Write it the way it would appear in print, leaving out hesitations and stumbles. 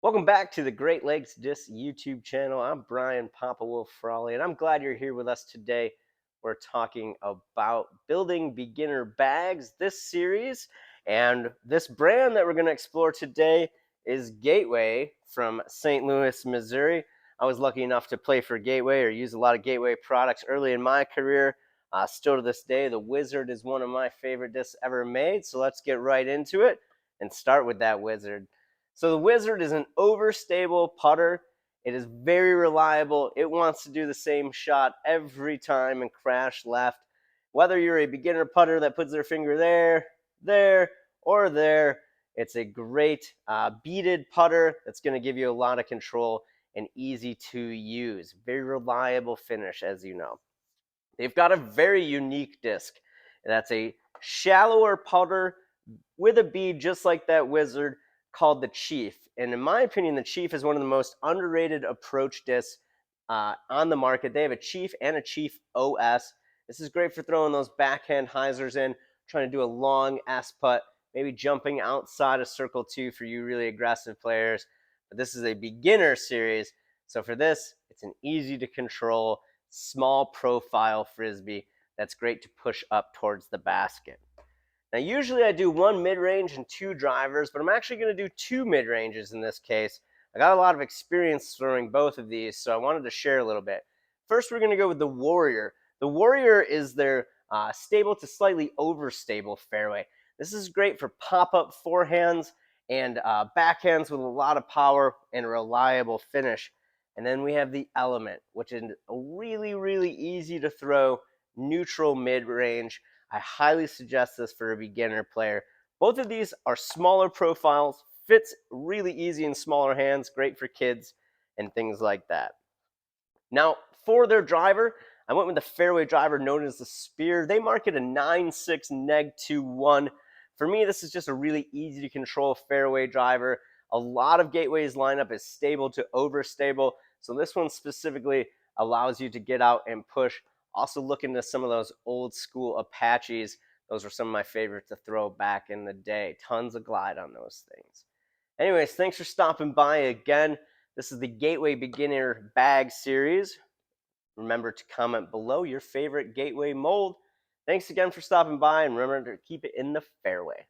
Welcome back to the Great Lakes Disc YouTube channel. I'm Brian Papa Wolf Frawley, and I'm glad you're here with us today. We're talking about building beginner bags this series, and this brand that we're going to explore today is Gateway from St. Louis, Missouri. I was lucky enough to play for Gateway or use a lot of Gateway products early in my career. Still to this day, the Wizard is one of my favorite discs ever made, so let's get right into it and start with that Wizard. So the Wizard is an overstable putter. It is very reliable. It wants to do the same shot every time and crash left. Whether you're a beginner putter that puts their finger there, or there, it's a great beaded putter that's going to give you a lot of control and easy to use. Very reliable finish, as you know. They've got a very unique disc. That's a shallower putter with a bead just like that Wizard called the Chief. And in my opinion, the Chief is one of the most underrated approach discs on the market. They have a Chief and a Chief OS. This is great for throwing those backhand hyzers in, trying to do a long S putt, maybe jumping outside of circle two for you really aggressive players. But this is a beginner series. So for this, it's an easy to control, small profile Frisbee that's great to push up towards the basket. Now, usually I do one mid-range and two drivers, but I'm actually going to do two mid-ranges in this case. I got a lot of experience throwing both of these, so I wanted to share a little bit. First, we're going to go with the Warrior. The Warrior is their stable to slightly overstable fairway. This is great for pop-up forehands and backhands with a lot of power and a reliable finish. And then we have the Element, which is a really, really easy to throw neutral mid-range. I highly suggest this for a beginner player. Both of these are smaller profiles, fits really easy in smaller hands, great for kids and things like that. Now, for their driver, I went with the fairway driver known as the Spear. They market a 9.6 neg 2.1. For me, this is just a really easy to control fairway driver. A lot of Gateway's lineup is stable to overstable, so this one specifically allows you to get out and push. Also look into some of those old school Apaches. Those were some of my favorites to throw back in the day. Tons of glide on those things. Anyways, thanks for stopping by again. This is the Gateway Beginner Bag Series. Remember to comment below your favorite Gateway mold. Thanks again for stopping by, and remember to keep it in the fairway.